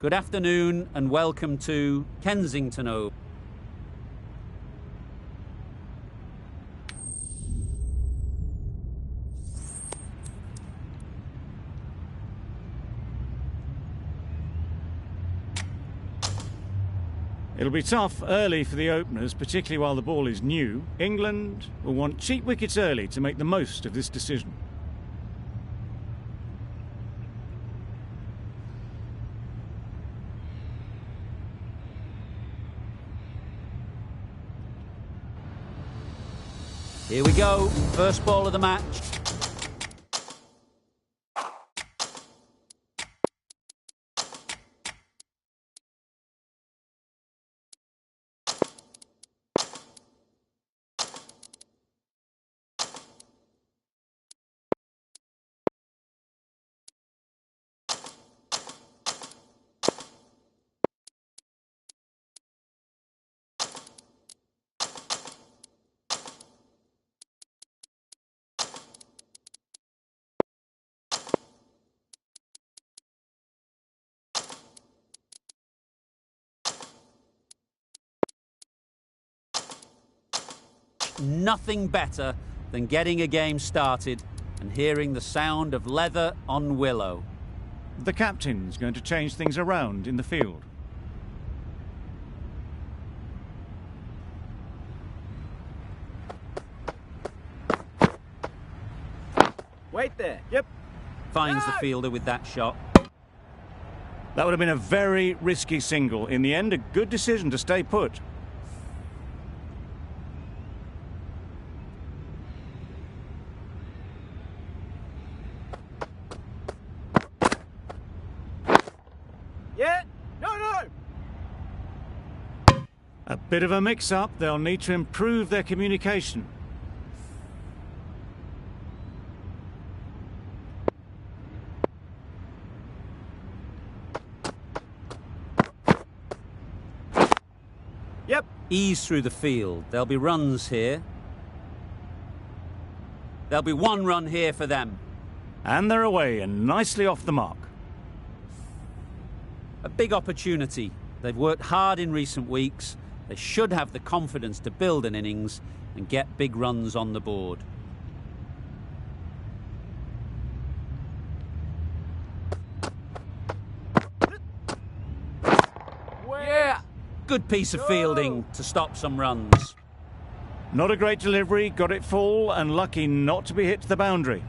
Good afternoon and welcome to Kensington Oval. It'll be tough early for the openers, particularly while the ball is new. England will want cheap wickets early to make the most of this decision. Here we go, first ball of the match. Nothing better than getting a game started and hearing the sound of leather on willow. The captain's going to change things around in the field. Wait there. Yep. Finds the fielder with that shot. That would have been a very risky single. In the end, a good decision to stay put. A bit of a mix-up. They'll need to improve their communication. Yep. Ease through the field. There'll be runs here. There'll be one run here for them. And they're away and nicely off the mark. A big opportunity. They've worked hard in recent weeks. They should have the confidence to build an innings and get big runs on the board. Yeah. Good piece of fielding to stop some runs. Not a great delivery, got it full and lucky not to be hit to the boundary.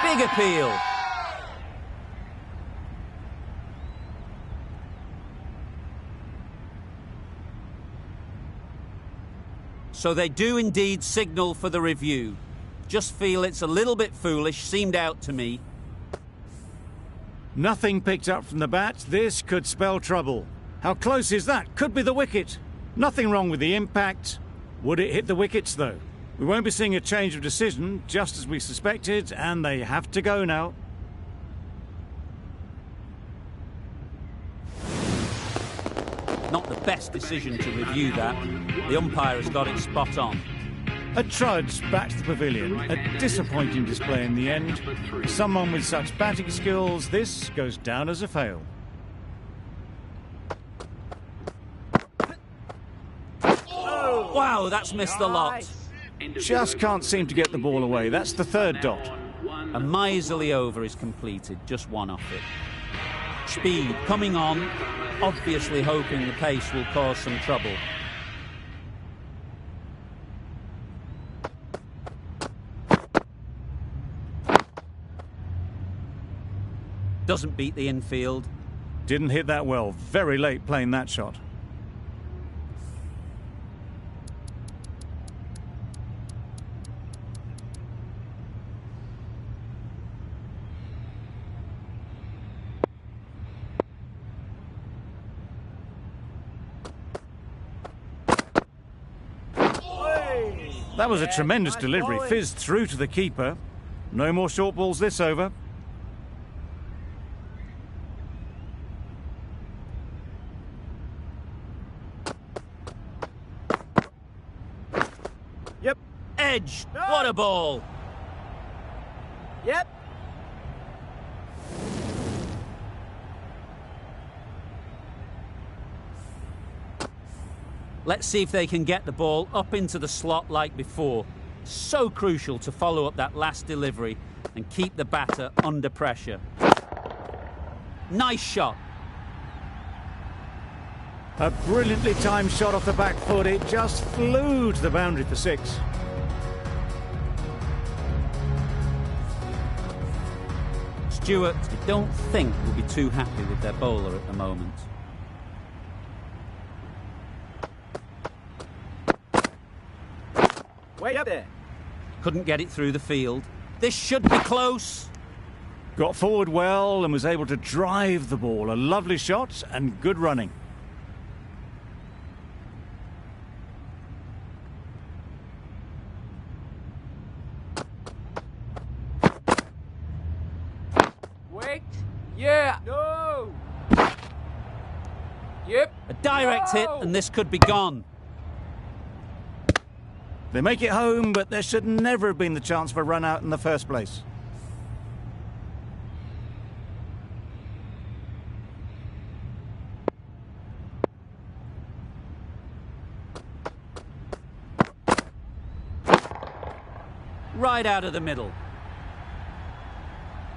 Big appeal. So they do indeed signal for the review. Just feel it's a little bit foolish, seemed out to me. Nothing picked up from the bat. This could spell trouble. How close is that? Could be the wicket. Nothing wrong with the impact. Would it hit the wickets though? We won't be seeing a change of decision, just as we suspected, and they have to go now. Not the best decision to review that. The umpire has got it spot on. A trudge back to the pavilion. A disappointing display in the end. For someone with such batting skills, this goes down as a fail. Wow, that's missed the lot. Just can't seem to get the ball away. That's the third dot. A miserly over is completed, just one off it. Speed coming on, obviously hoping the pace will cause some trouble. Doesn't beat the infield. Didn't hit that well. Very late playing that shot. That was a tremendous delivery. Fizzed through to the keeper. No more short balls this over. Edge. No. What a ball. Yep. Let's see if they can get the ball up into the slot like before. So crucial to follow up that last delivery and keep the batter under pressure. Nice shot. A brilliantly timed shot off the back foot. It just flew to the boundary for 6. Stewart, I don't think will be too happy with their bowler at the moment. Wait up there. Couldn't get it through the field. This should be close. Got forward well and was able to drive the ball. A lovely shot and good running. Wait. Yeah. No. Yep. A direct hit and this could be gone. They make it home, but there should never have been the chance for a run out in the first place. Right out of the middle.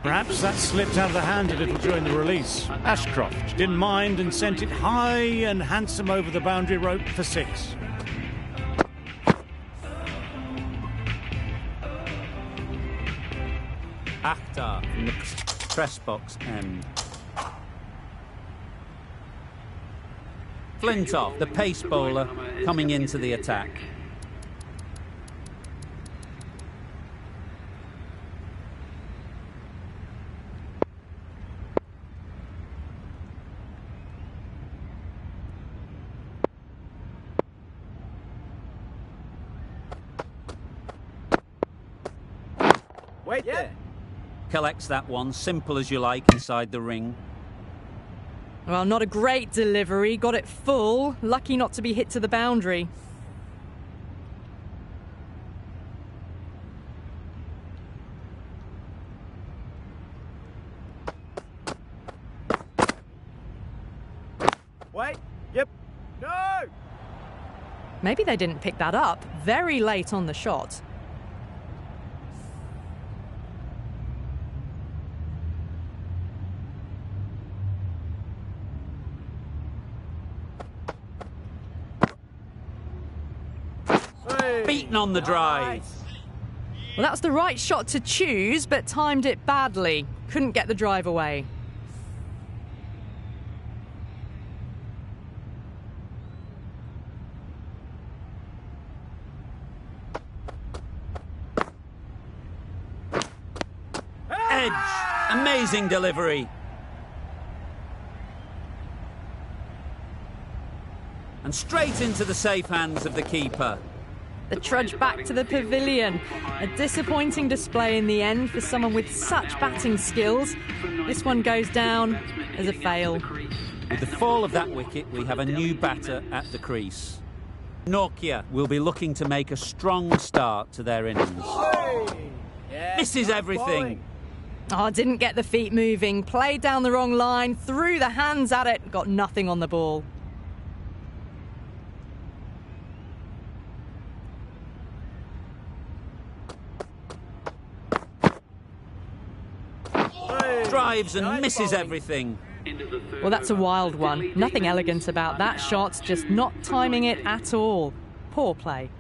Perhaps that slipped out of the hand a little during the release. Ashcroft didn't mind and sent it high and handsome over the boundary rope for 6. Akhtar from the press box end. Flintoff, the pace bowler, coming into the attack. Wait there. Collects that one, simple as you like, inside the ring. Well, not a great delivery. Got it full. Lucky not to be hit to the boundary. Wait. Yep. No. Maybe they didn't pick that up. Very late on the shot. Beaten on the drive. Well, that was the right shot to choose, but timed it badly. Couldn't get the drive away. Edge. Amazing delivery. And straight into the safe hands of the keeper. The trudge back to the pavilion. A disappointing display in the end for someone with such batting skills. This one goes down as a fail. With the fall of that wicket, we have a new batter at the crease. Nokia will be looking to make a strong start to their innings. Yeah, Misses everything. Oh, didn't get the feet moving. Played down the wrong line, threw the hands at it, got nothing on the ball. Drives and misses everything. Well, that's a wild one. Nothing elegant about that shot, just not timing it at all. Poor play.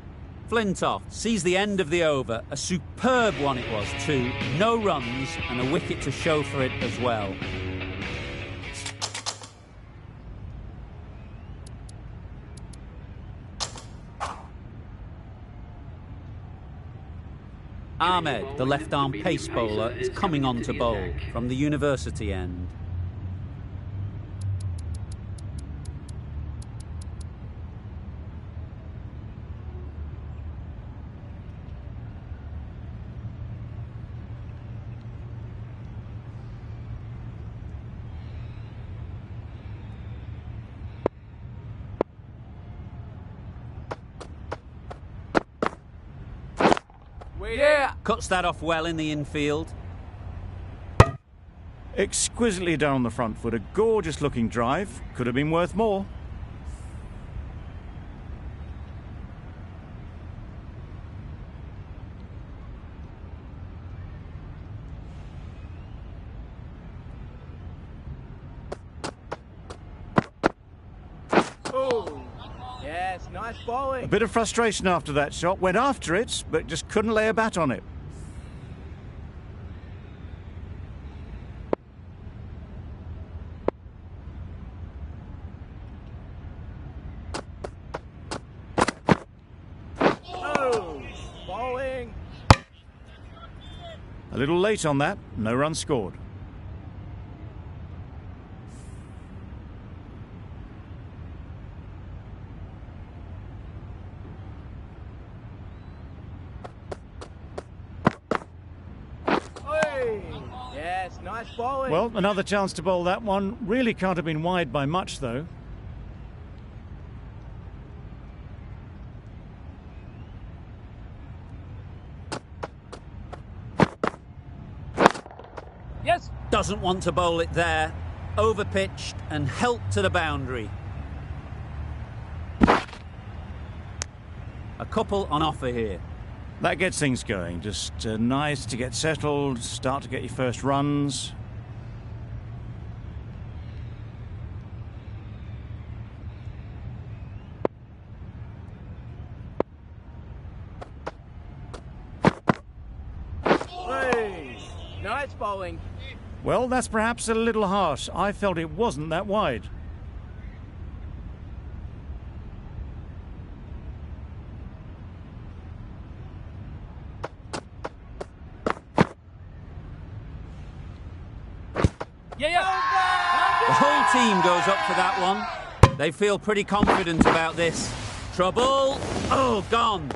Flintoff sees the end of the over. A superb one it was too. No runs and a wicket to show for it as well. Ahmed, the left-arm pace bowler, is coming on to bowl from the university end. Yeah. Cuts that off well in the infield. Exquisitely done on the front foot. A gorgeous looking drive. Could have been worth more. Oh. Yes, nice bowling. A bit of frustration after that shot. Went after it, but just couldn't lay a bat on it. Oh. Bowling. A little late on that. No run scored. Hey. Yes, nice bowling. Well, another chance to bowl that one. Really can't have been wide by much, though. Yes. Doesn't want to bowl it there. Overpitched and helped to the boundary. A couple on offer here. That gets things going. Just nice to get settled, start to get your first runs. Hey. Nice bowling. Well, that's perhaps a little harsh. I felt it wasn't that wide. The whole team goes up for that one. They feel pretty confident about this. Trouble. Oh, gone.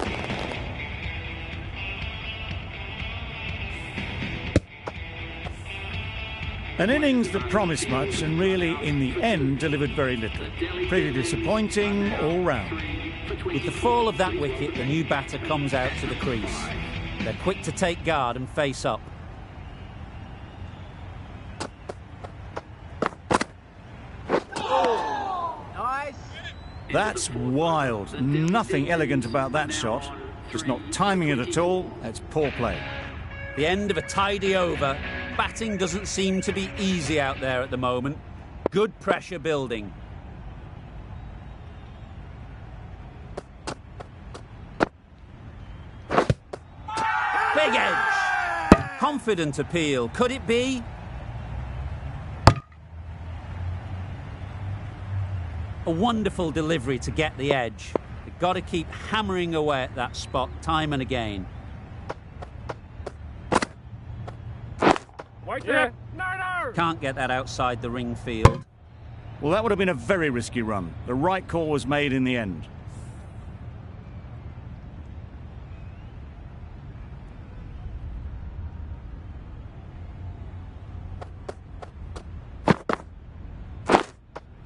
An innings that promised much and really, in the end, delivered very little. Pretty disappointing all round. With the fall of that wicket, the new batter comes out to the crease. They're quick to take guard and face up. Nice. That's wild. Nothing elegant about that shot. Just not timing it at all. That's poor play. The end of a tidy over. Batting doesn't seem to be easy out there at the moment. Good pressure building. Big edge. Confident appeal. Could it be? A wonderful delivery to get the edge. They've got to keep hammering away at that spot time and again. Yeah. No. Can't get that outside the ring field. Well, that would have been a very risky run. The right call was made in the end.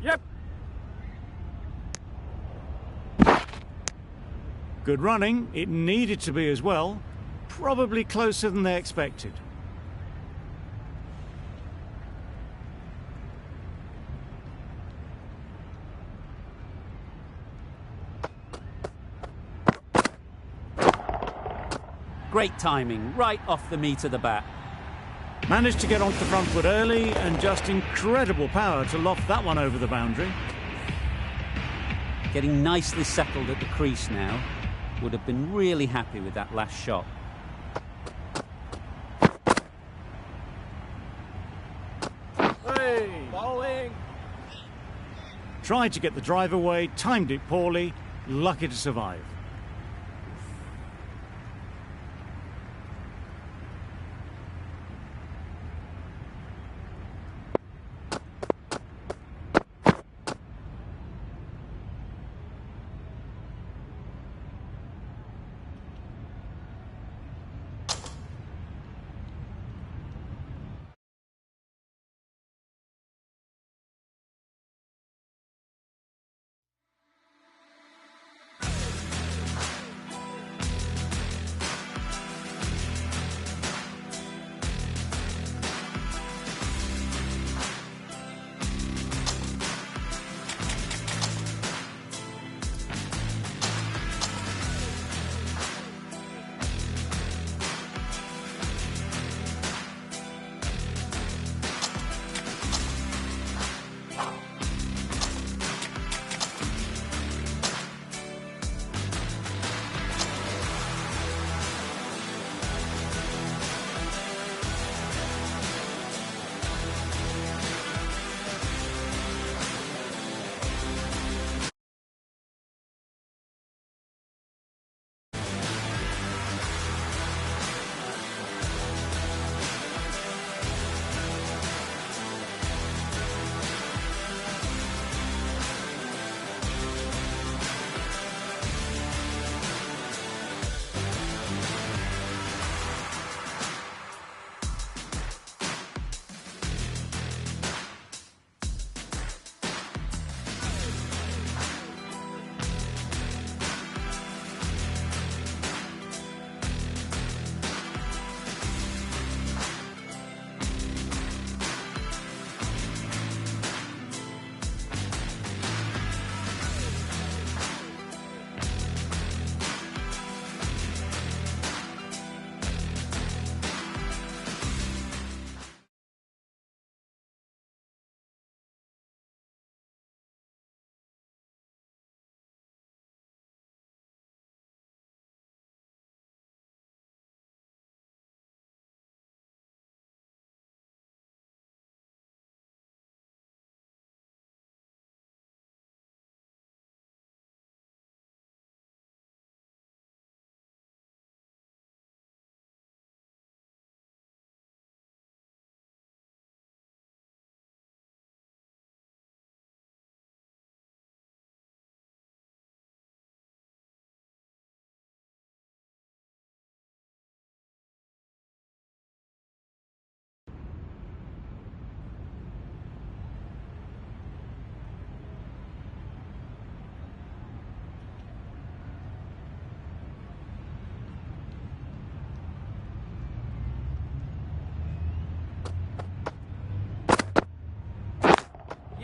Yep. Good running. It needed to be as well. Probably closer than they expected. Great timing, right off the meat of the bat. Managed to get onto the front foot early and just incredible power to loft that one over the boundary. Getting nicely settled at the crease now. Would have been really happy with that last shot. Hey. Bowling. Tried to get the drive away, timed it poorly, lucky to survive.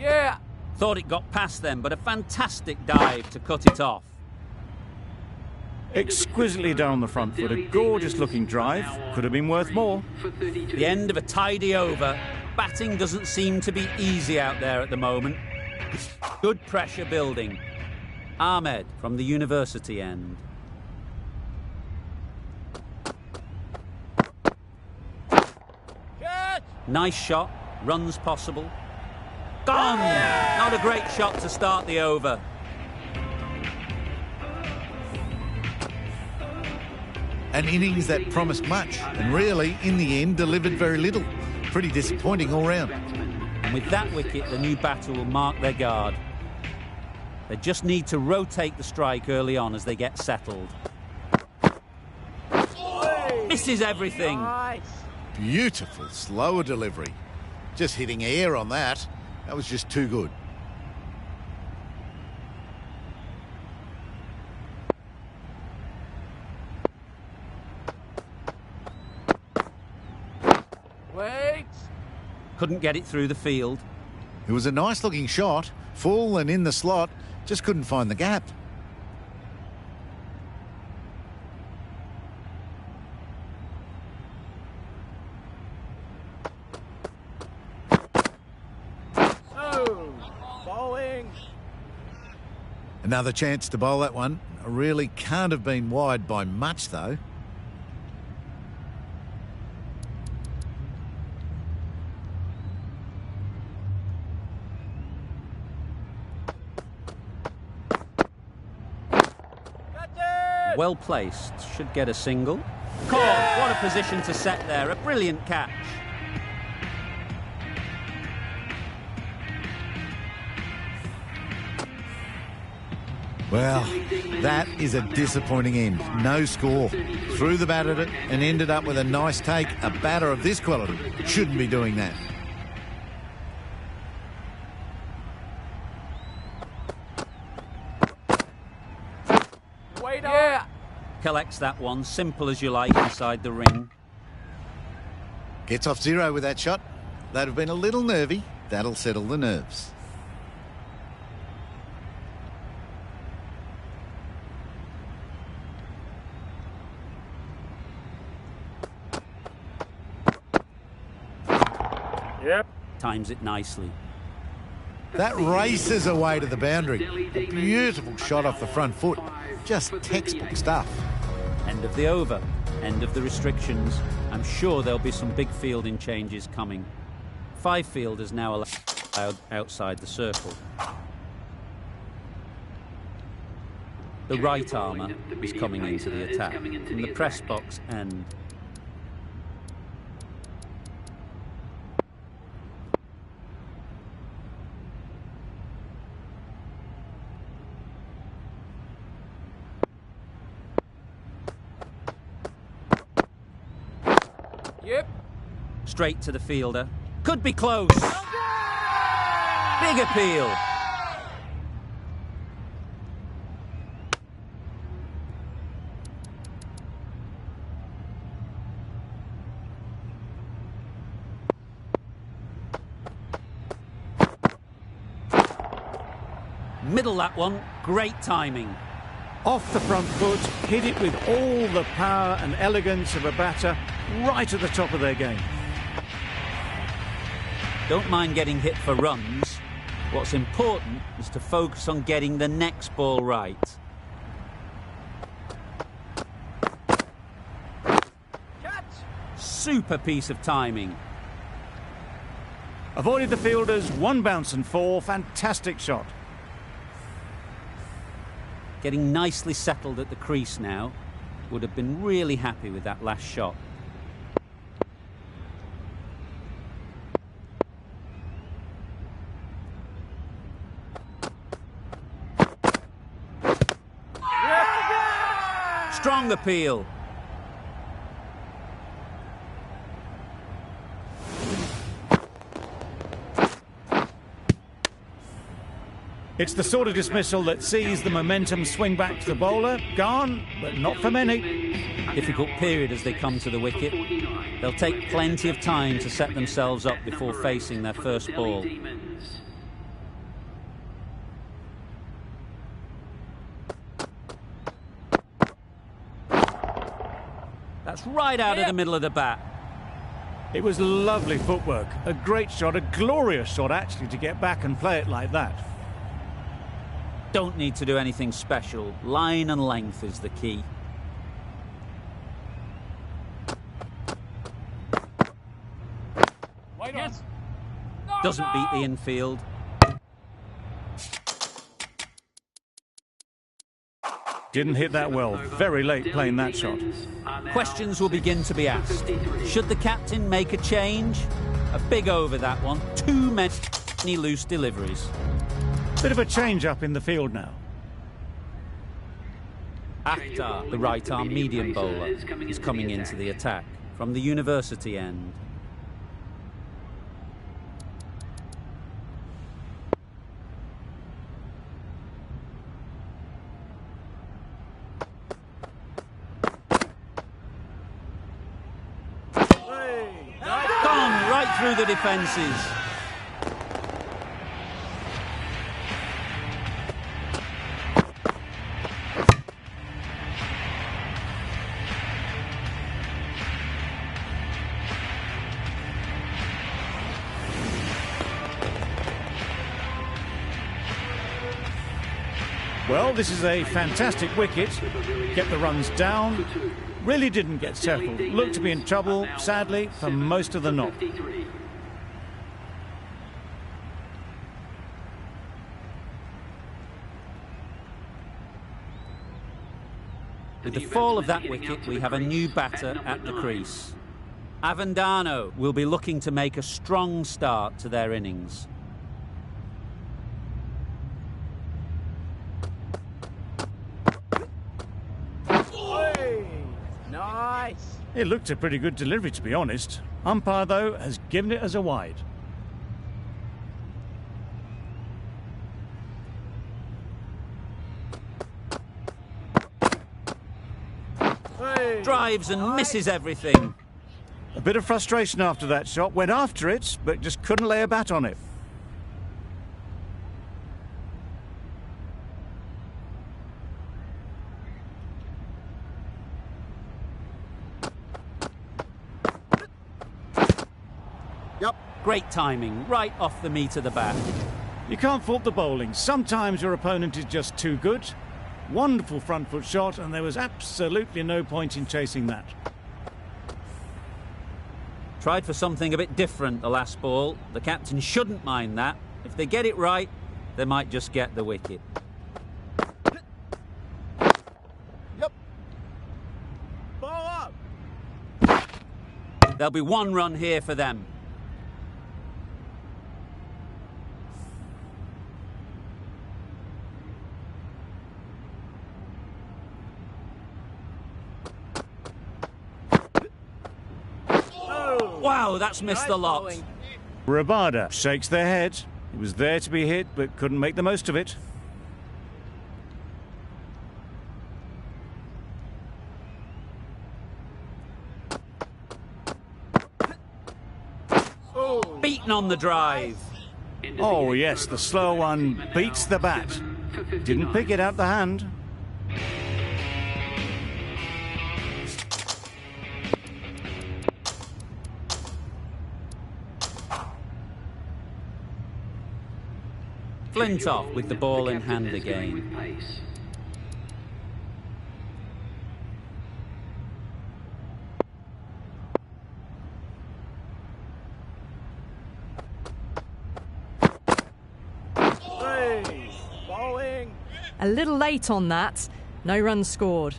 Yeah. Thought it got past them, but a fantastic dive to cut it off. Exquisitely done on the front foot. A gorgeous looking drive. Could have been worth more. The end of a tidy over. Batting doesn't seem to be easy out there at the moment. Good pressure building. Ahmed from the university end. Catch. Nice shot. Runs possible. Gone! Not a great shot to start the over. An innings that promised much and really, in the end, delivered very little. Pretty disappointing all round. And with that wicket, the new batter will mark their guard. They just need to rotate the strike early on as they get settled. Misses everything. Nice. Beautiful, slower delivery. Just hitting air on that. That was just too good. Wait. Couldn't get it through the field. It was a nice looking shot, full and in the slot, just couldn't find the gap. So, bowling. Another chance to bowl that one. Really can't have been wide by much though. Well placed. Should get a single. Caught. What a position to set there. A brilliant catch. Well, that is a disappointing end. No score. Threw the bat at it and ended up with a nice take. A batter of this quality shouldn't be doing that. Wait. Yeah. Collects that one. Simple as you like inside the ring. Gets off zero with that shot. That'd have been a little nervy. That'll settle the nerves. Yep. Times it nicely. That races away to the boundary. A beautiful shot off the front foot. Just textbook stuff. End of the over. End of the restrictions. I'm sure there'll be some big fielding changes coming. 5 fielders now allowed outside the circle. The right armour is coming into the attack from the press box end. Yep. Straight to the fielder. Could be close. Big appeal. Middle that one. Great timing. Off the front foot, hit it with all the power and elegance of a batter right at the top of their game. Don't mind getting hit for runs. What's important is to focus on getting the next ball right. Catch. Super piece of timing. Avoided the fielders, 1 bounce and 4. Fantastic shot. Getting nicely settled at the crease now. Would have been really happy with that last shot. Strong appeal. It's the sort of dismissal that sees the momentum swing back to the bowler. Gone, but not for many. Difficult period as they come to the wicket. They'll take plenty of time to set themselves up before facing their first ball. right out of the middle of the bat. It was lovely footwork. A great shot, a glorious shot actually, to get back and play it like that. Don't need to do anything special. Line and length is the key. Yes. Doesn't beat the infield. Didn't hit that well. Very late playing that shot. Questions will begin to be asked. Should the captain make a change? A big over, that one. Too many loose deliveries. Bit of a change-up in the field now. Akhtar, the right-arm medium bowler, is coming into the attack from the university end. Gone right through the defences. Well, this is a fantastic wicket. Get the runs down. Really didn't get settled. Looked to be in trouble, sadly, for most of the knock. With the fall of that wicket, we have a new batter at the crease. Avendano will be looking to make a strong start to their innings. Nice. It looked a pretty good delivery, to be honest. Umpire, though, has given it as a wide. Drives and misses everything. A bit of frustration after that shot. Went after it, but just couldn't lay a bat on it. Great timing, right off the meat of the bat. You can't fault the bowling. Sometimes your opponent is just too good. Wonderful front foot shot, and there was absolutely no point in chasing that. Tried for something a bit different the last ball. The captain shouldn't mind that. If they get it right, they might just get the wicket. Yep. Ball up. There'll be one run here for them. Wow, that's missed the lot. Bowling. Rabada shakes their head. He was there to be hit, but couldn't make the most of it. Beaten on the drive. Oh, yes, the slower one beats the bat. Didn't pick it out the hand. Flintoff with the ball in hand again. Hey, bowling. A little late on that. No runs scored.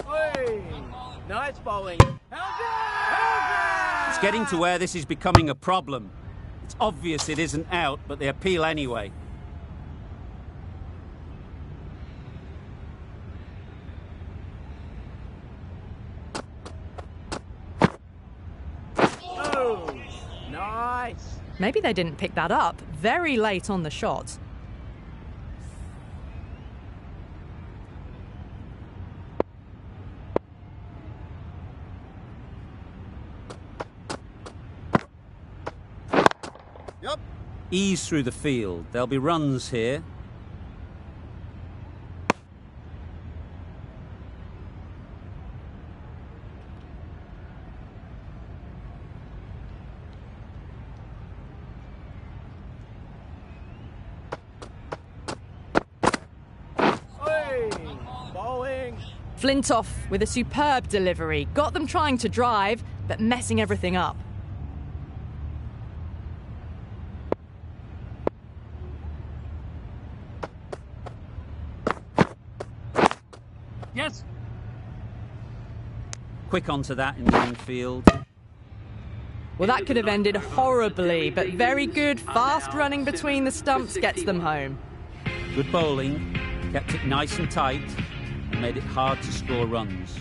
Hey, nice bowling. It's getting to where this is becoming a problem. It's obvious it isn't out, but they appeal anyway. Oh, nice. Maybe they didn't pick that up. Very late on the shot. Yep. Ease through the field. There'll be runs here. Bowling. Flintoff with a superb delivery. Got them trying to drive, but messing everything up. Yes. Quick onto that in the infield. Well, that could have ended horribly, but very good. Fast running between the stumps gets them home. Good bowling. Kept it nice and tight and made it hard to score runs.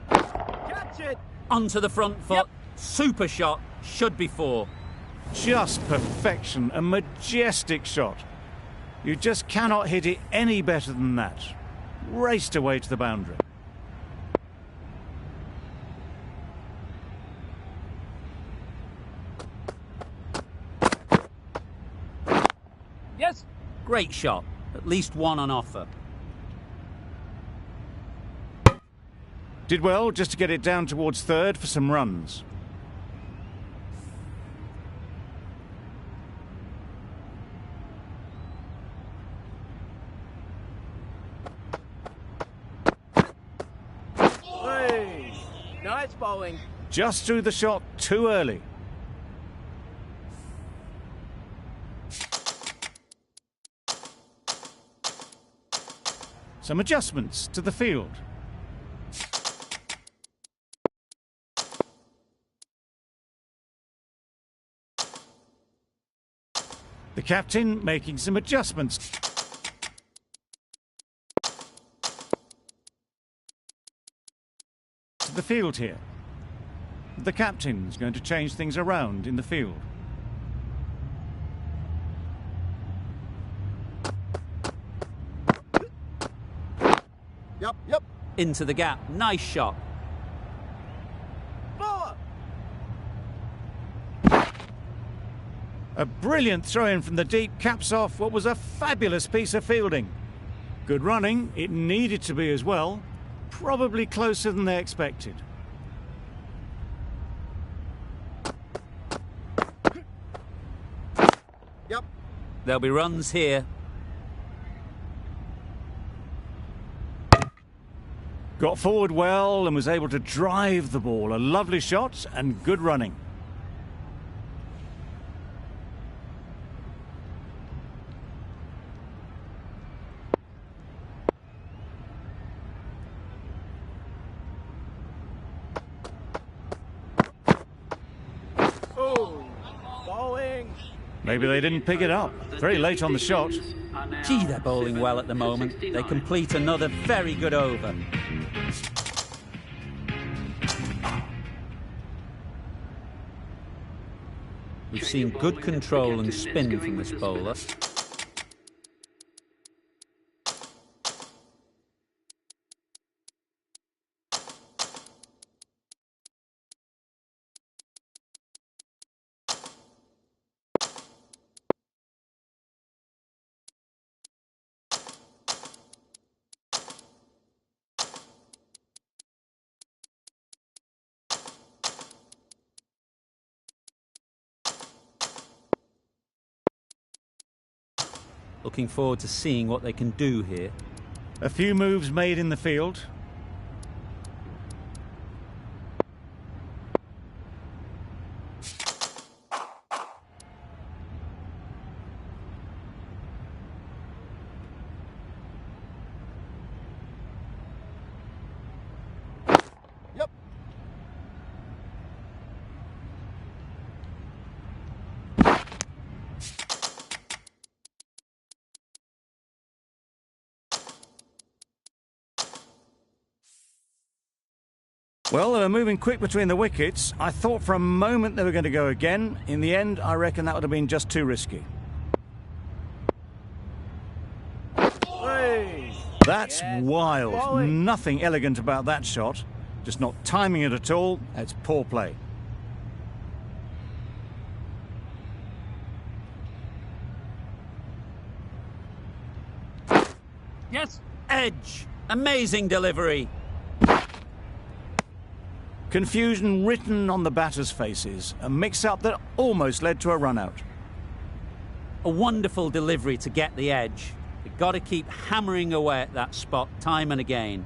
Catch it. Onto the front foot. Yep. Super shot. Should be four. Just perfection, a majestic shot. You just cannot hit it any better than that. Raced away to the boundary. Yes. Great shot. At least one on offer. Did well just to get it down towards third for some runs. Hey. Nice bowling. Just threw the shot too early. Some adjustments to the field. The captain making some adjustments. To the field here. The captain's going to change things around in the field. Yep. Into the gap. Nice shot. Four. A brilliant throw-in from the deep caps off what was a fabulous piece of fielding. Good running, it needed to be as well. Probably closer than they expected. Yep. There'll be runs here. Got forward well and was able to drive the ball. A lovely shot and good running. Oh. Bowling. Maybe they didn't pick it up. Very late on the shot. Gee, they're bowling well at the moment. They complete another very good over. We've seen good control and spin from this bowler. Looking forward to seeing what they can do here. A few moves made in the field. Yep. Well, they were moving quick between the wickets. I thought for a moment they were going to go again. In the end, I reckon that would have been just too risky. That's wild. Bowling. Nothing elegant about that shot. Just not timing it at all. It's poor play. Yes. Edge. Amazing delivery. Confusion written on the batters' faces. A mix-up that almost led to a run-out. A wonderful delivery to get the edge. You've got to keep hammering away at that spot time and again.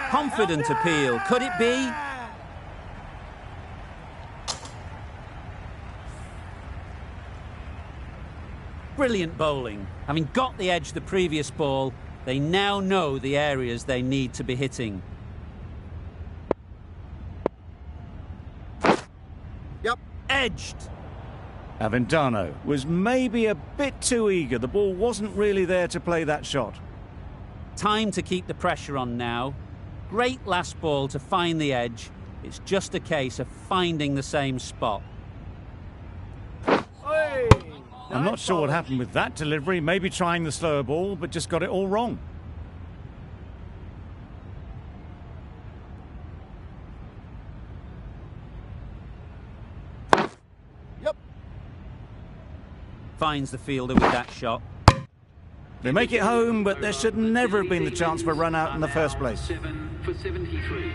Confident appeal. Could it be? Brilliant bowling. Having got the edge the previous ball, they now know the areas they need to be hitting. Yep. Edged. Avendano was maybe a bit too eager. The ball wasn't really there to play that shot. Time to keep the pressure on now. Great last ball to find the edge. It's just a case of finding the same spot. Hey, I'm nice not sure what bowling. happened with that delivery. Maybe trying the slower ball, but just got it all wrong. Yep. Finds the fielder with that shot. They make it home, but there should never have been the chance for a run out in the first place. 7 for 73.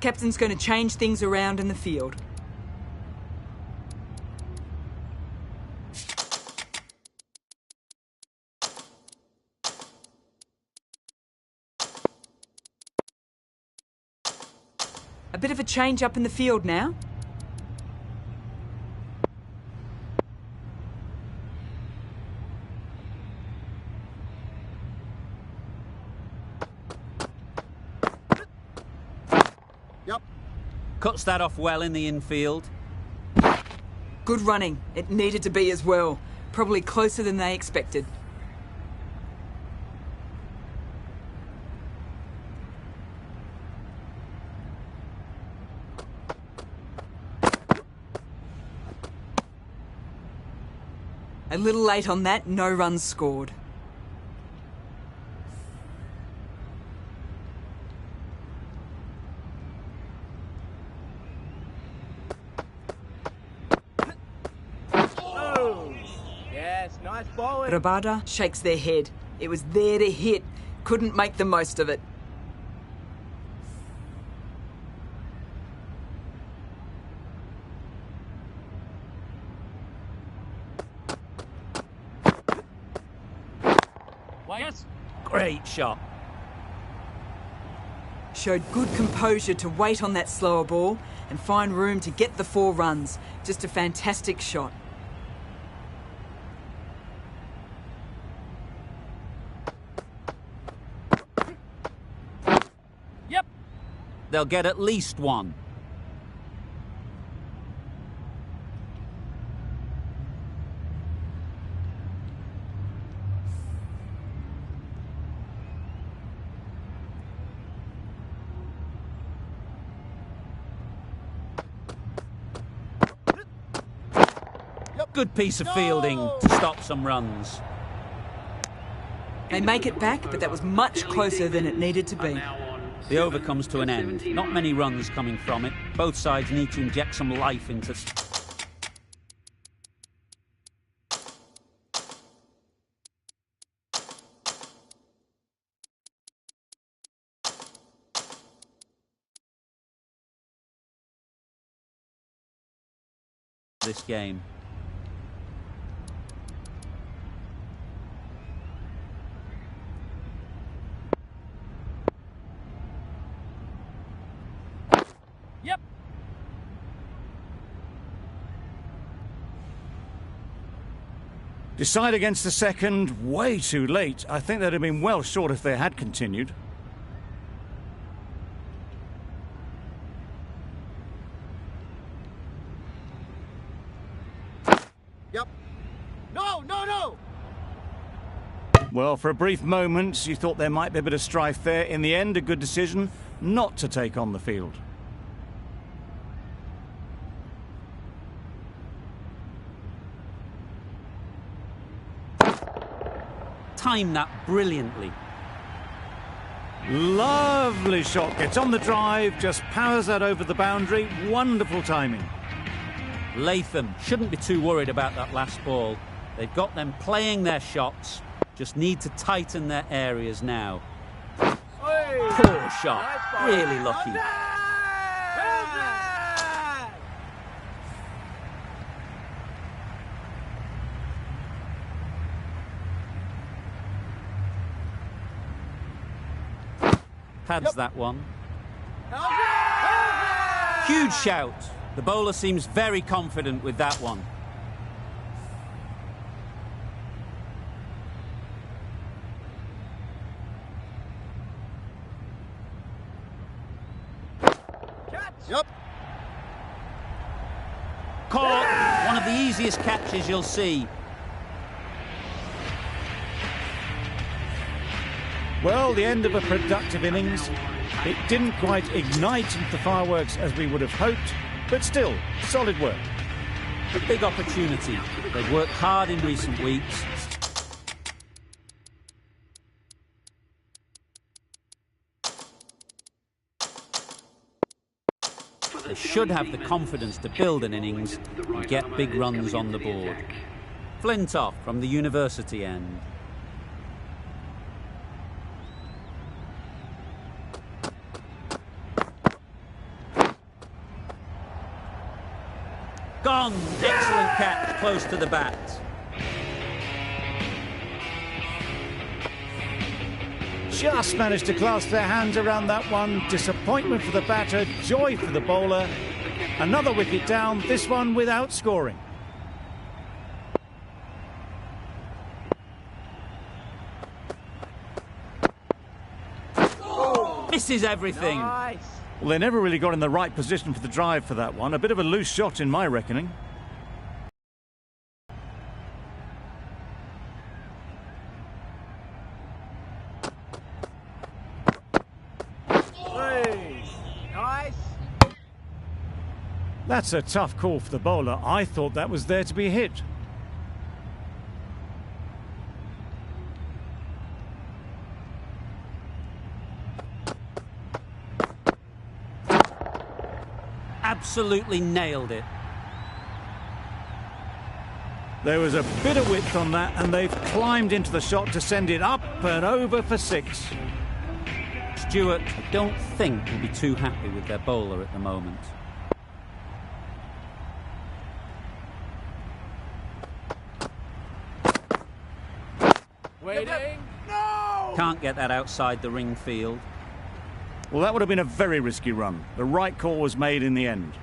Captain's going to change things around in the field. A bit of a change up in the field now. Yep. Cuts that off well in the infield. Good running. It needed to be as well. Probably closer than they expected. A little late on that, no runs scored. Oh. Yes, nice bowling. Rabada shakes their head. It was there to hit. Couldn't make the most of it. Yes. Great shot. Showed good composure to wait on that slower ball and find room to get the 4 runs. Just a fantastic shot. Yep. They'll get at least one. Good piece of fielding to stop some runs. They make it back, but that was much closer than it needed to be. The over comes to an end. Not many runs coming from it. Both sides need to inject some life into... this game. Yep. Decide against the second, way too late. I think they'd have been well short if they had continued. No, no, no! Well, for a brief moment, you thought there might be a bit of strife there. In the end, a good decision not to take on the field. Timed that brilliantly. Lovely shot. Gets on the drive, just powers that over the boundary. Wonderful timing. Latham shouldn't be too worried about that last ball. They've got them playing their shots, just need to tighten their areas now. Poor shot, really lucky. Pads that one. Huge shout. The bowler seems very confident with that one. Yep. Caught. One of the easiest catches you'll see. Well, the end of a productive innings. It didn't quite ignite the fireworks as we would have hoped, but still, solid work. A big opportunity. They've worked hard in recent weeks. They should have the confidence to build an innings and get big runs on the board. Flintoff from the university end. Gone! Excellent catch, close to the bat. Just managed to clasp their hands around that one. Disappointment for the batter, joy for the bowler. Another wicket down, this one without scoring. Misses everything. Nice. Well, they never really got in the right position for the drive for that one. A bit of a loose shot in my reckoning. Nice. That's a tough call for the bowler. I thought that was there to be hit. Absolutely nailed it. There was a bit of width on that, and they've climbed into the shot to send it up and over for 6. Stewart, I don't think, will be too happy with their bowler at the moment. Waiting. No! Can't get that outside the ring field. Well, that would have been a very risky run. The right call was made in the end.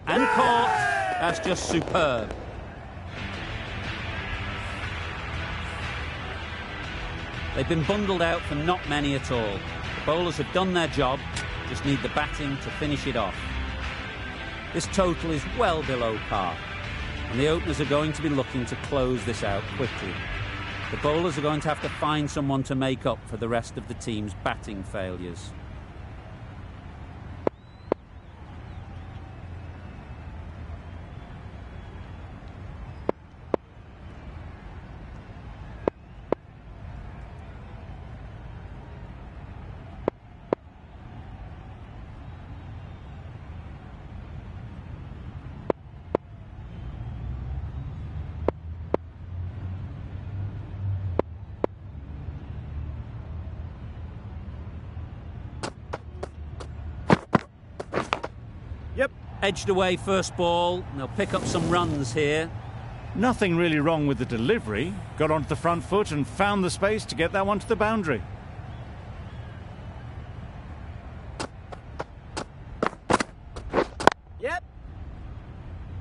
And caught. That's just superb. They've been bundled out for not many at all. The bowlers have done their job, just need the batting to finish it off. This total is well below par, and the openers are going to be looking to close this out quickly. The bowlers are going to have to find someone to make up for the rest of the team's batting failures. Yep. Edged away first ball, and they'll pick up some runs here. Nothing really wrong with the delivery. Got onto the front foot and found the space to get that one to the boundary. Yep.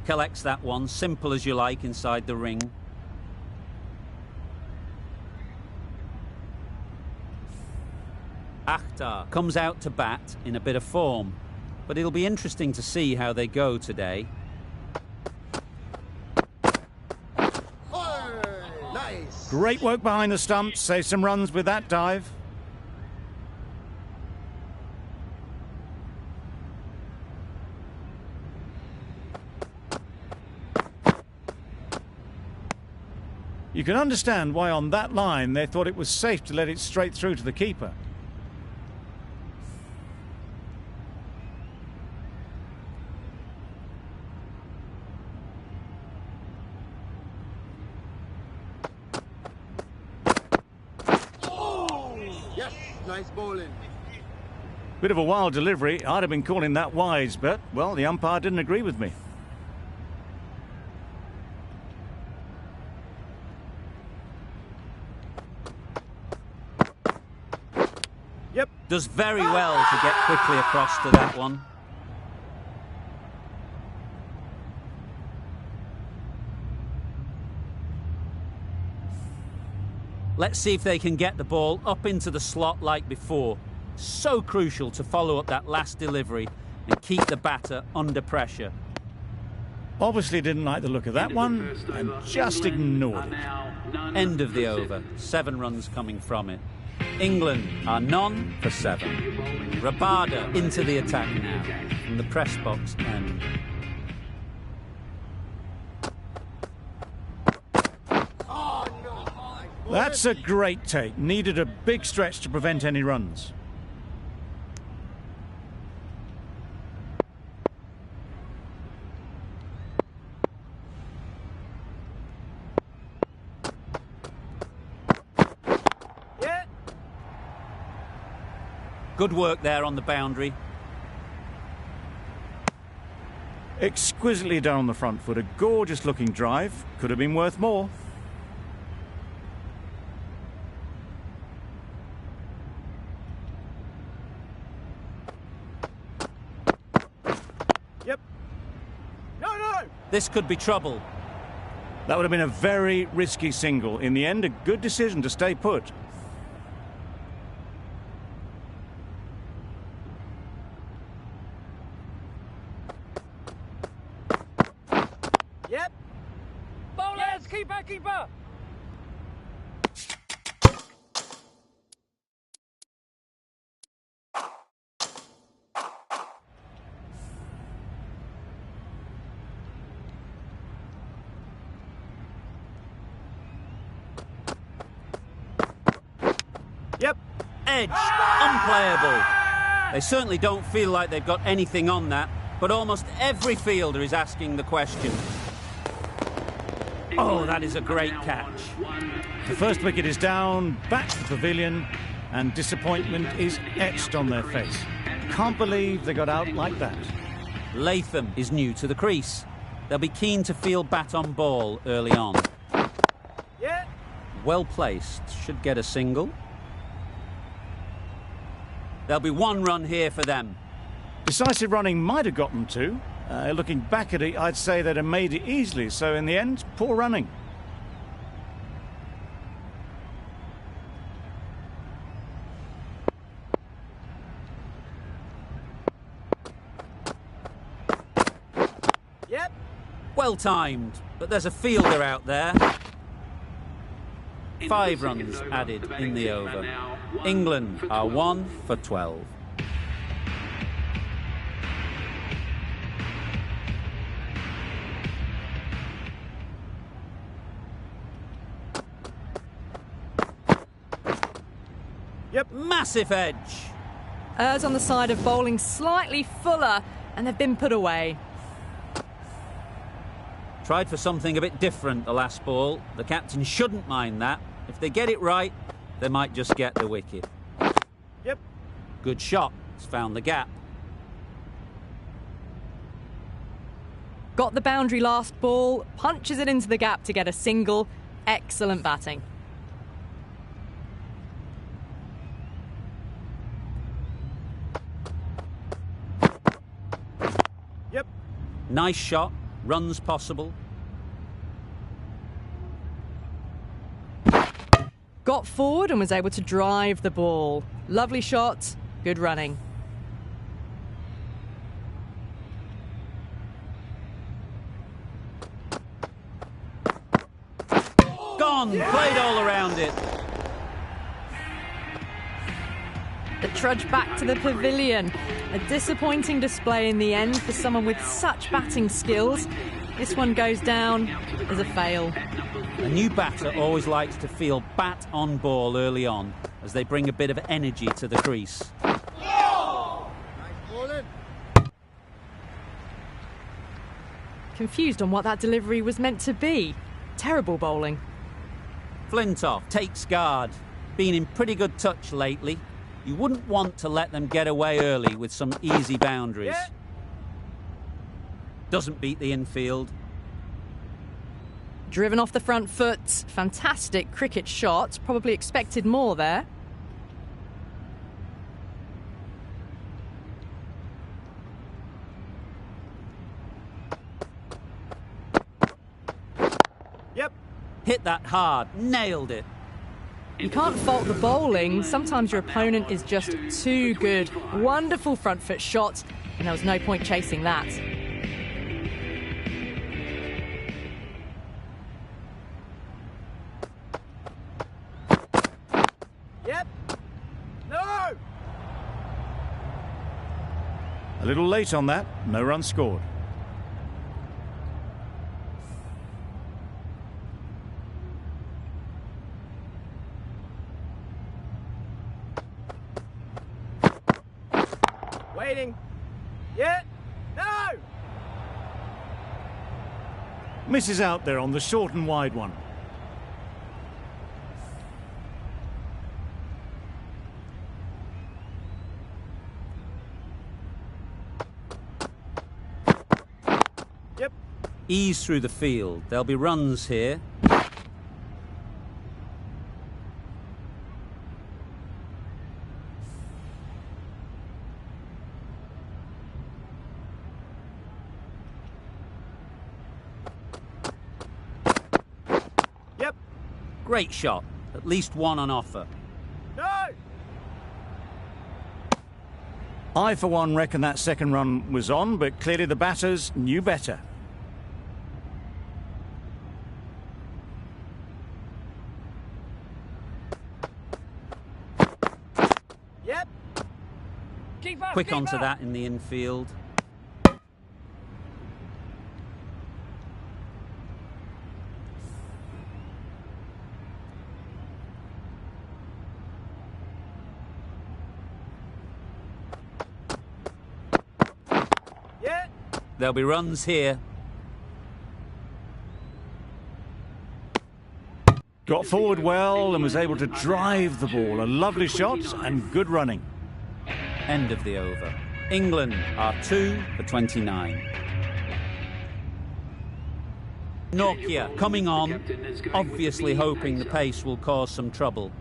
Collects that one, simple as you like, inside the ring. Akhtar comes out to bat in a bit of form, but it'll be interesting to see how they go today. Nice. Great work behind the stumps. Save some runs with that dive. You can understand why on that line they thought it was safe to let it straight through to the keeper. Yes, nice bowling. Bit of a wild delivery. I'd have been calling that wise, but, well, the umpire didn't agree with me. Yep. Does very well to get quickly across to that one. Let's see if they can get the ball up into the slot like before. So crucial to follow up that last delivery and keep the batter under pressure. Obviously didn't like the look of that one and just ignored it. End of the over. 7 runs coming from it. England are none for 7. Rabada into the attack now from the press box end. That's a great take. Needed a big stretch to prevent any runs. Yeah. Good work there on the boundary. Exquisitely done on the front foot. A gorgeous looking drive. Could have been worth more. Yep. No. This could be trouble. That would have been a very risky single. In the end, a good decision to stay put. Yep. Bowlers, yes. Keeper. Yep. Edge, unplayable. They certainly don't feel like they've got anything on that, but almost every fielder is asking the question. Oh, that is a great catch. The first wicket is down, back to the pavilion, and disappointment is etched on their face. Can't believe they got out like that. Latham is new to the crease. They'll be keen to field bat on ball early on. Yeah. Well placed, should get a single. There'll be 1 run here for them. Decisive running might have got them 2. Looking back at it, I'd say they'd have made it easily. So in the end, poor running. Yep. Well timed, but there's a fielder out there. 5 runs added in the over. England are 1 for 12. Yep. Massive edge. Errs on the side of bowling slightly fuller, and they've been put away. Tried for something a bit different the last ball. The captain shouldn't mind that. If they get it right, they might just get the wicket. Yep. Good shot. It's found the gap. Got the boundary last ball, punches it into the gap to get a single. Excellent batting. Yep. Nice shot. Runs possible. Got forward and was able to drive the ball. Lovely shot, Good running. Gone! Played all around it. The trudge back to the pavilion. A disappointing display in the end for someone with such batting skills. This one goes down as a fail. A new batter always likes to feel bat on ball early on, as they bring a bit of energy to the crease. Confused on what that delivery was meant to be. Terrible bowling. Flintoff takes guard. Been in pretty good touch lately. You wouldn't want to let them get away early with some easy boundaries. Yeah. Doesn't beat the infield. Driven off the front foot. Fantastic cricket shot. Probably expected more there. Yep. Hit that hard. Nailed it. You can't fault the bowling. Sometimes your opponent is just too good. Wonderful front foot shot, and there was no point chasing that. Yep. No! A little late on that. No run scored. Waiting. Yeah. No! Misses out there on the short and wide one. Yep. Ease through the field. There'll be runs here. Yep. Great shot. At least one on offer. No! I, for one, reckon that second run was on, but clearly the batters knew better. Yep. Keep up, Quick keep onto up. that in the infield. Yeah. There'll be runs here. Got forward well and was able to drive the ball. A lovely shot and good running. End of the over. England are 2 for 29. Nokia coming on, obviously hoping the pace will cause some trouble.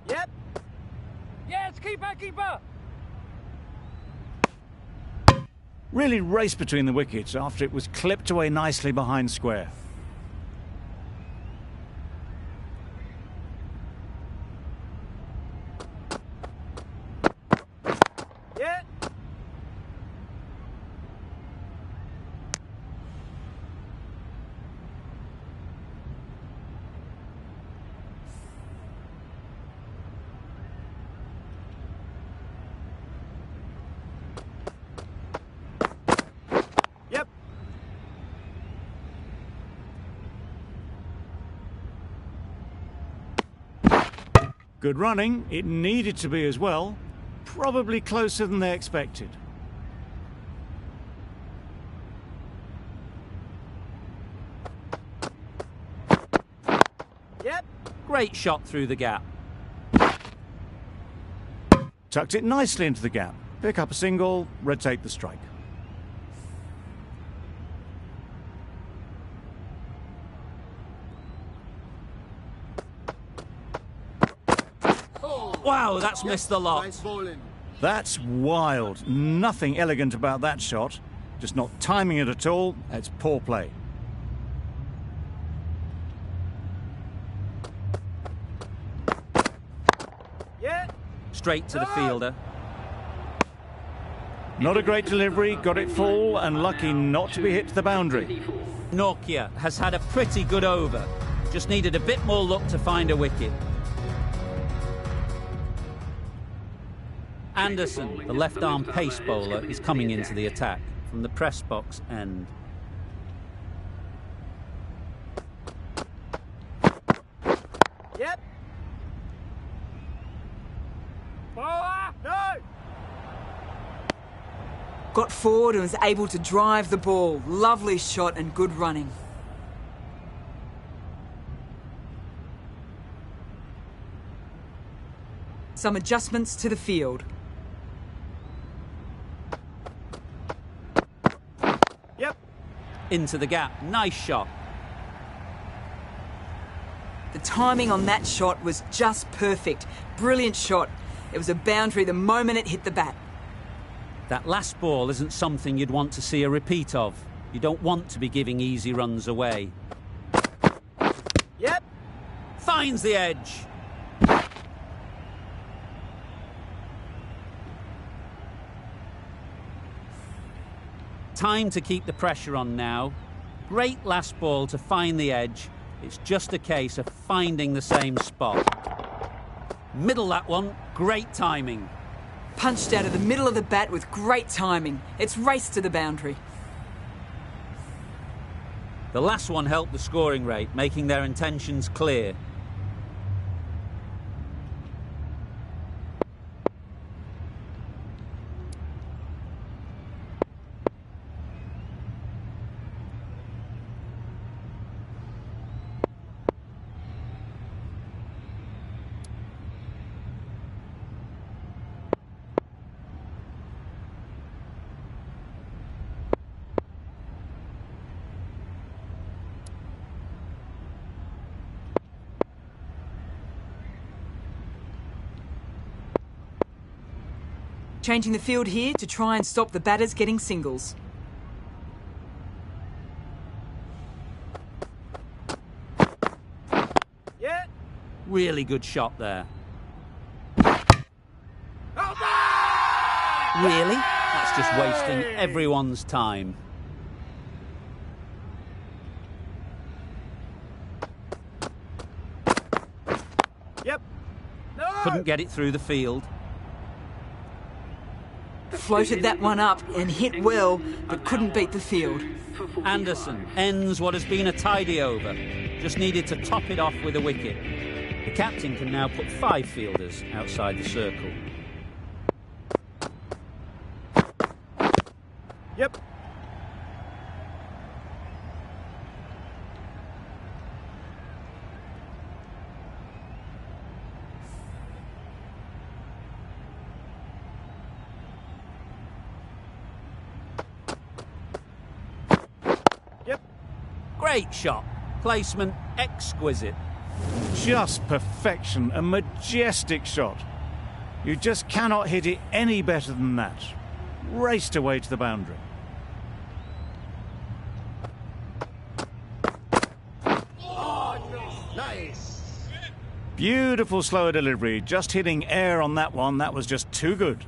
Yep. Yes, keeper, keeper. Really raced between the wickets after it was clipped away nicely behind square. Yeah. Yep. Good running. It needed to be as well. Probably closer than they expected. Yep. Great shot through the gap. Tucked it nicely into the gap. Pick up a single, rotate the strike. Wow, that's missed the lot. That's wild. Nothing elegant about that shot. Just not timing it at all. It's poor play. Yeah. Straight to the fielder. Not a great delivery, got it full and lucky not to be hit to the boundary. Nokia has had a pretty good over. Just needed a bit more luck to find a wicket. Anderson, the left-arm pace bowler, is coming into the attack from the press box end. Yep. Bowler. No. Got forward and was able to drive the ball. Lovely shot and good running. Some adjustments to the field. Yep. Into the gap. Nice shot. The timing on that shot was just perfect. Brilliant shot. It was a boundary the moment it hit the bat. That last ball isn't something you'd want to see a repeat of. You don't want to be giving easy runs away. Yep. Finds the edge. Time to keep the pressure on now. Great last ball to find the edge. It's just a case of finding the same spot. Middle that one. Great timing. Punched out of the middle of the bat with great timing. It's raced to the boundary. The last one helped the scoring rate, making their intentions clear. Changing the field here to try and stop the batters getting singles. Yeah. Really good shot there. Oh, Really? That's just wasting everyone's time. Yep. No. Couldn't get it through the field. Floated that one up and hit well, but couldn't beat the field. Anderson ends what has been a tidy over. Just needed to top it off with a wicket. The captain can now put 5 fielders outside the circle. Yep. Yep. Great shot. Placement exquisite. Just perfection, a majestic shot. You just cannot hit it any better than that. Raced away to the boundary. Nice. Beautiful slower delivery, just hitting air on that one. That was just too good.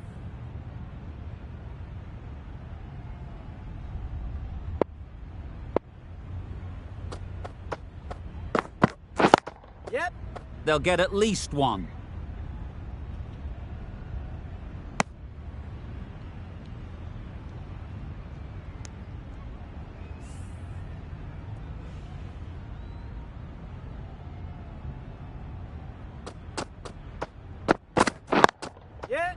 Yep. They'll get at least one. Yeah.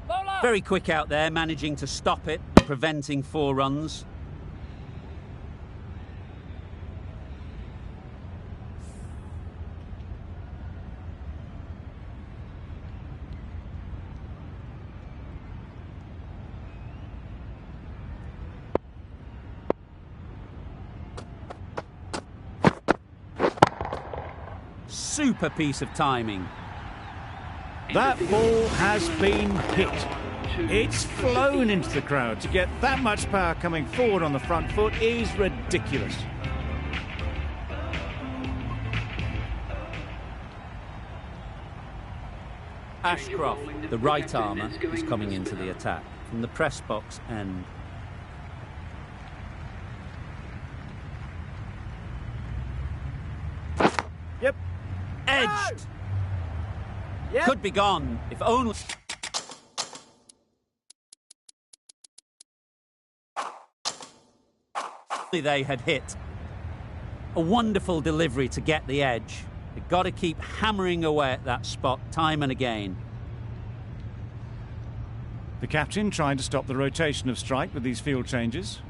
Bowler. Very quick out there, managing to stop it and preventing 4 runs. Super piece of timing. That ball has been hit. It's flown into the crowd. To get that much power coming forward on the front foot is ridiculous. Ashcroft, the right armour, is coming into the attack from the press box end. Yep. Edged! Yep. Could be gone, if only they had hit. A wonderful delivery to get the edge. They've got to keep hammering away at that spot time and again. The captain trying to stop the rotation of strike with these field changes.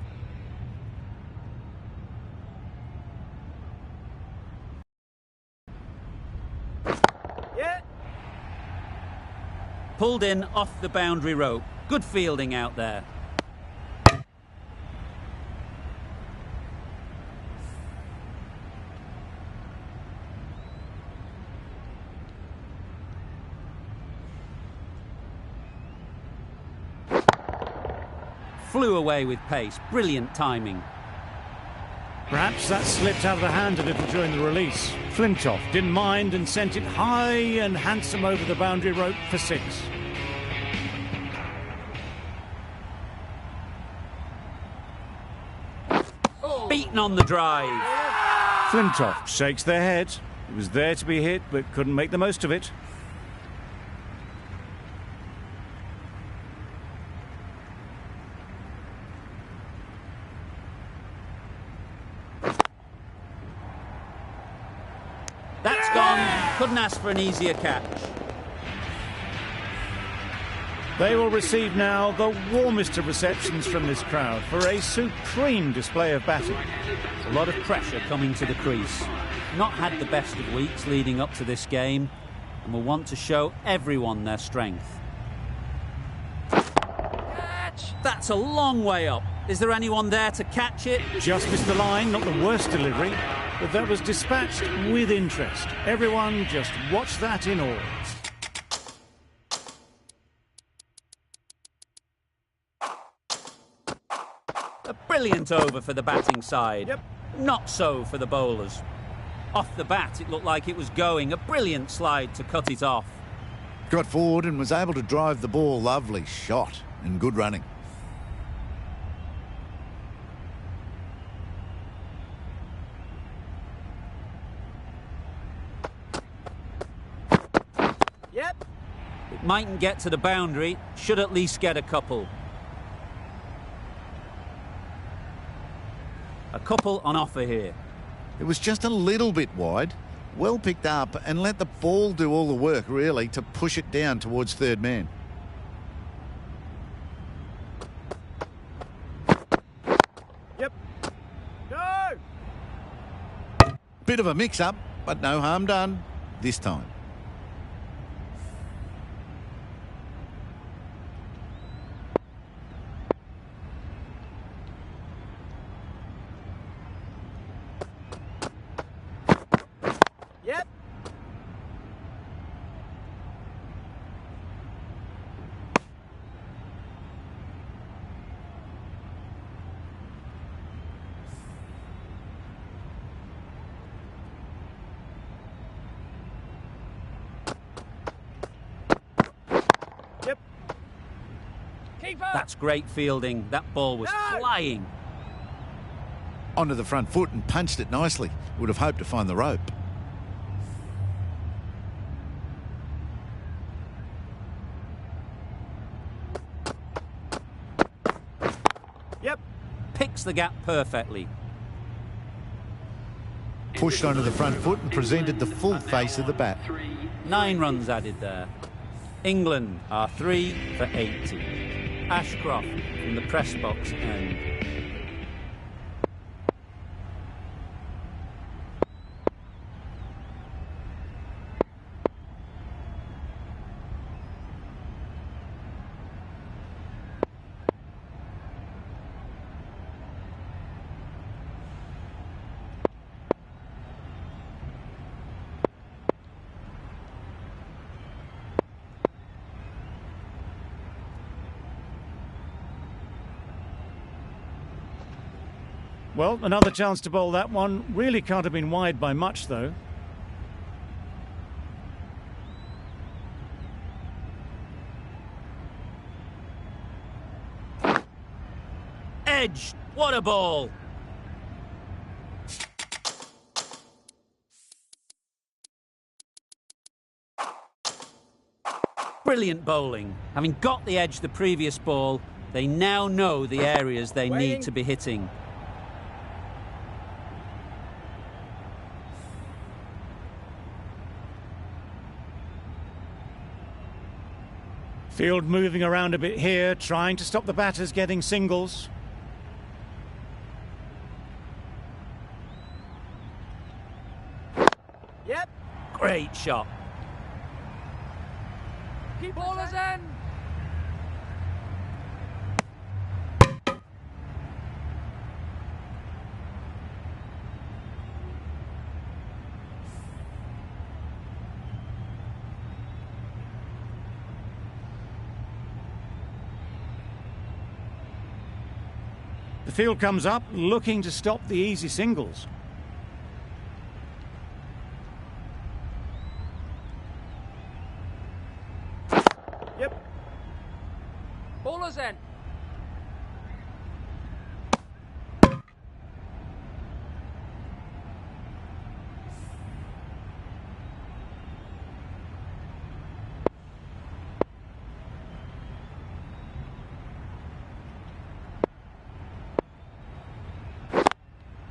Yeah. Pulled in off the boundary rope. Good fielding out there. Flew away with pace. Brilliant timing. Perhaps that slipped out of the hand a little during the release. Flintoff didn't mind and sent it high and handsome over the boundary rope for 6. Beaten on the drive. Flintoff shakes their head. It was there to be hit, but couldn't make the most of it. That's gone. Couldn't ask for an easier catch. They will receive now the warmest of receptions from this crowd for a supreme display of batting. A lot of pressure coming to the crease. Not had the best of weeks leading up to this game and will want to show everyone their strength. Catch! That's a long way up. Is there anyone there to catch it? Just missed the line, not the worst delivery, but that was dispatched with interest. Everyone just watched that in awe. A brilliant over for the batting side. Yep. Not so for the bowlers. Off the bat, it looked like it was going. A brilliant slide to cut it off. Got forward and was able to drive the ball. Lovely shot and good running. Yep. It mightn't get to the boundary. Should at least get a couple. A couple on offer here. It was just a little bit wide. Well picked up and let the ball do all the work, really, to push it down towards third man. Yep. No. Bit of a mix-up, but no harm done this time. Yep. Yep. Keeper. That's great fielding. That ball was No! flying. Onto the front foot and punched it nicely. Would have hoped to find the rope. Yep. Picks the gap perfectly. Pushed onto the front foot and presented the full face of the bat. 9 runs added there. England are 3 for 80. Ashcroft from the press box end. Well, another chance to bowl that one. Really can't have been wide by much, though. Edge! What a ball! Brilliant bowling. Having got the edge the previous ball, they now know the areas they need to be hitting. Field moving around a bit here, trying to stop the batters getting singles. Yep. Great shot. Keep ballers in. The field comes up, looking to stop the easy singles. Yep. Ballers in.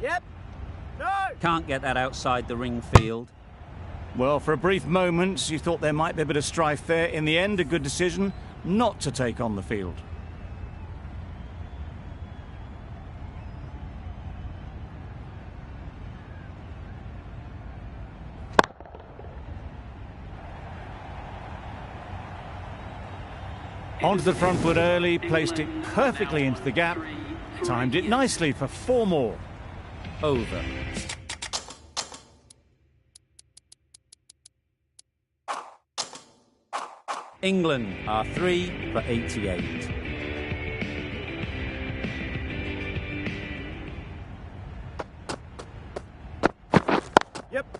Yep. No. Can't get that outside the ring field. Well, for a brief moment, you thought there might be a bit of strife there. In the end, a good decision not to take on the field. Onto the front foot early, placed it perfectly into the gap, timed it nicely for 4 more. Over. England are 3 for 88. Yep.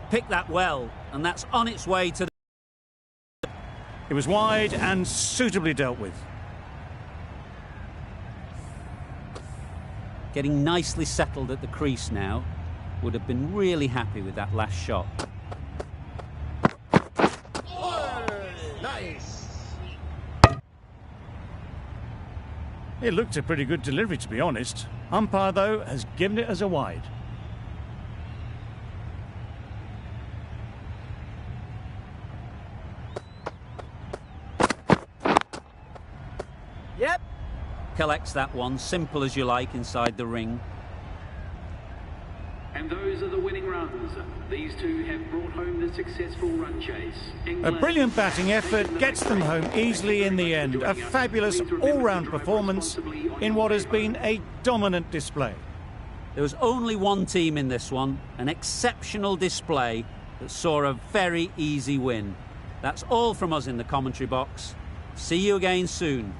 Pick that well, and that's on its way to the... It was wide and suitably dealt with. Getting nicely settled at the crease now. Would have been really happy with that last shot. Nice. It looked a pretty good delivery, to be honest. Umpire, though, has given it as a wide. Yep. Collects that one, simple as you like, inside the ring. And those are the winning runs. These two have brought home the successful run chase. A brilliant batting effort gets them home easily in the end. A fabulous all-round performance in what has been a dominant display. There was only one team in this one, an exceptional display that saw a very easy win. That's all from us in the commentary box. See you again soon.